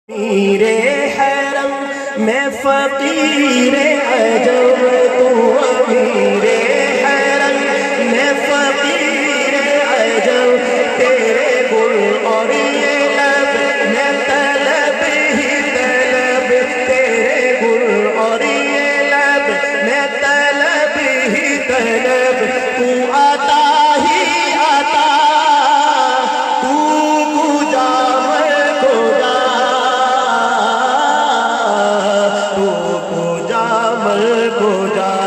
मीरे हरम में फ़कीरे अजब तू अमीरे हरम में फ़कीरे अजब तेरे गुल और ये लब में तलब ही तलब तेरे गुल और ये लब में तलब ही तलब तू आता ही आता तू गुजामल खुदा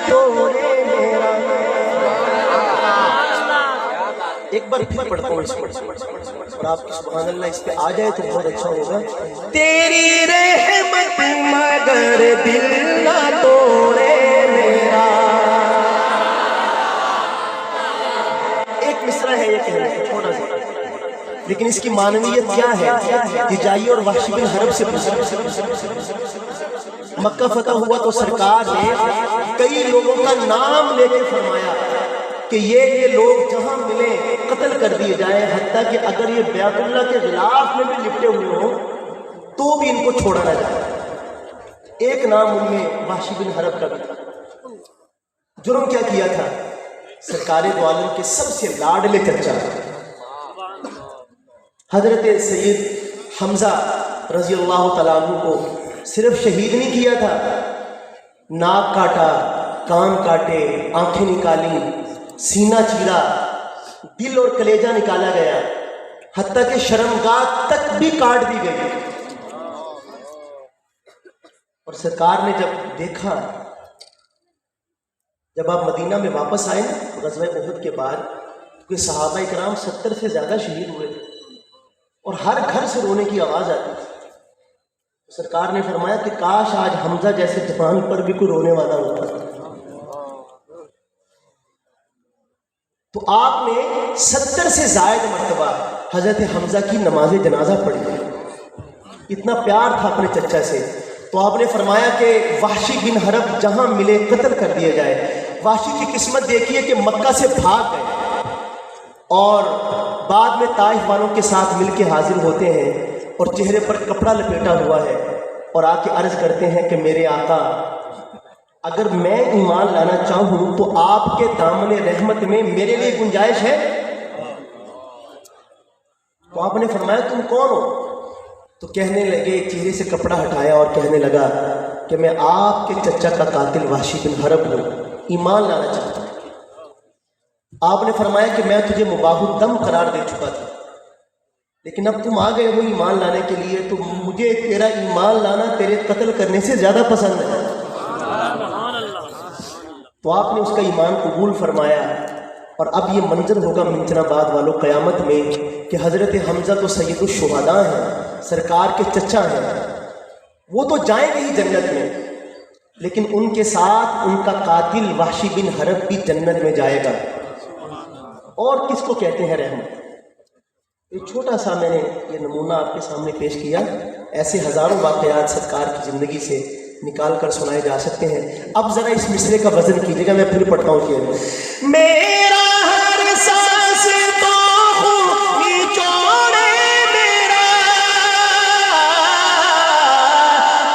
तोड़े मेरा। एक बार फिर पढ़ता हूँ इसको और आपकी सुभान अल्लाह इस पे आ जाए तो बहुत अच्छा होगा। तेरी रहमत मगर दिल ना तोड़े मेरा। एक मिसरा है ये कहने का छोटा सा, लेकिन इसकी मानवीयत क्या है ये जाइए और वहशी बिन हरब से पूछिए। मक्का फतह हुआ तो सरकार ने कई लोगों का नाम लेके फरमाया कि ये लोग जहां मिले कत्ल कर दिए जाए, हत्ता कि अगर ये बैतुल्लाह के खिलाफ में भी लिपटे हुए हो तो भी इनको छोड़ा ना जाए। एक नाम उनमें वहशी बिन हरब का भी था। जुर्म क्या किया था? सरकार दो आलम के सबसे लाडले चचा हजरत सैयद हमजा रजी अल्लाह तआला अन्हु को सिर्फ शहीद नहीं किया था, नाक काटा, कान काटे, आंखें निकाली, सीना चीरा, दिल और कलेजा निकाला गया, हत्ता के शर्मगाह तक भी काट दी गई। और सरकार ने जब देखा, जब आप मदीना में वापस आए ना ग़ज़वा उहद के बाद, क्योंकि सहाबा इकराम 70 से ज्यादा शहीद हुए थे और हर घर से रोने की आवाज आती थी। सरकार ने फरमाया कि काश आज हमजा जैसे जवान पर भी कोई रोने वाला होता। तो आपने 70 से ज्यादा मरतबा हजरत हमजा की नमाज जनाजा पढ़ी। इतना प्यार था अपने चचा से, तो आपने फरमाया कि वहशी बिन हरब जहां मिले कत्ल कर दिया जाए। वहशी की किस्मत देखिए कि मक्का से भाग गए और बाद में ताइफ वालों के साथ मिलके हाजिर होते हैं और चेहरे पर कपड़ा लपेटा हुआ है और आके अर्ज करते हैं कि मेरे आका, अगर मैं ईमान लाना चाहूं तो आपके दामन रहमत में मेरे लिए गुंजाइश है। तो आपने फरमाया तुम कौन हो? तो कहने लगे, चेहरे से कपड़ा हटाया और कहने लगा कि मैं आपके चचा का कातिल वहशी बिन हरब हूं, ईमान लाना चाहता हूं। आपने फरमाया कि मैं तुझे मुबाहुद दम करार दे चुका था, लेकिन अब तुम आ गए हो ईमान लाने के लिए, तो मुझे तेरा ईमान लाना तेरे कत्ल करने से ज्यादा पसंद है। तो आपने उसका ईमान कबूल फरमाया। और अब ये मंजर होगा मिंचनाबाद वालों क़यामत में कि हजरत हमजा तो सैयदुल शुहदा हैं, सरकार के चचा हैं, वो तो जाएंगे ही जन्नत में, लेकिन उनके साथ उनका कातिल वहशी बिन हरब भी जन्नत में जाएगा। और किसको कहते हैं रहमत? एक छोटा सा मैंने ये नमूना आपके सामने पेश किया। ऐसे हजारों वाक़यात सरकार की ज़िंदगी से निकाल कर सुनाए जा सकते हैं। अब ज़रा इस मिसरे का वजन कीजिएगा, मैं फिर पढ़ता हूँ कि मेरा हर सांस तो निचोड़े मेरा,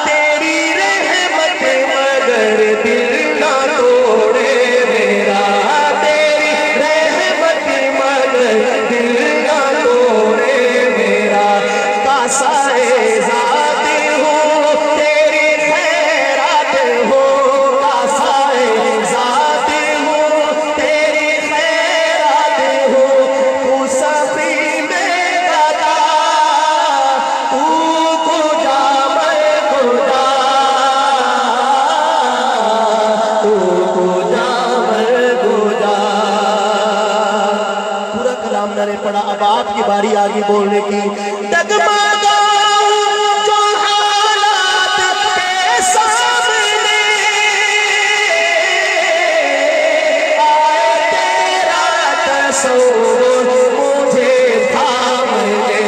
तेरी रहमत मगर दिल ना तोड़े मेरा, तेरी रहमत मगर दिल ना तोड़े मेरा। कासाए ज़ाती हो तेरी खैरात हो, कासाए ज़ाती हो तेरी खैरात हो, तू सफी में गदा, तू खुदा मैं खुदा, तू खुदा मैं खुदा। पूरा कलाम मैंने पढ़ा, अब आपकी बारी आ गई बोलने की। डगमगाऊं जो हालात के सामने, आए तेरा तस्वुर मुझे थाम ले,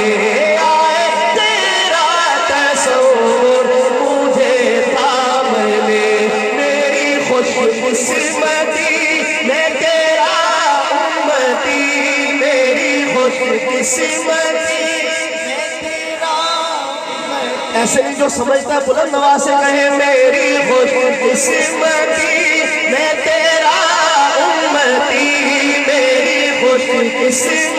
आए तेरा तस्वुर मुझे थाम ले। मेरी खुशकिस्मती मैं तेरा उम्मती, मेरी खुशकिस्मती। ऐसे नहीं जो समझता है बुलंद आवाज से कहे, मेरी खुशकिस्मती मैं तेरा उम्मती, मेरी खुशकिस्मती।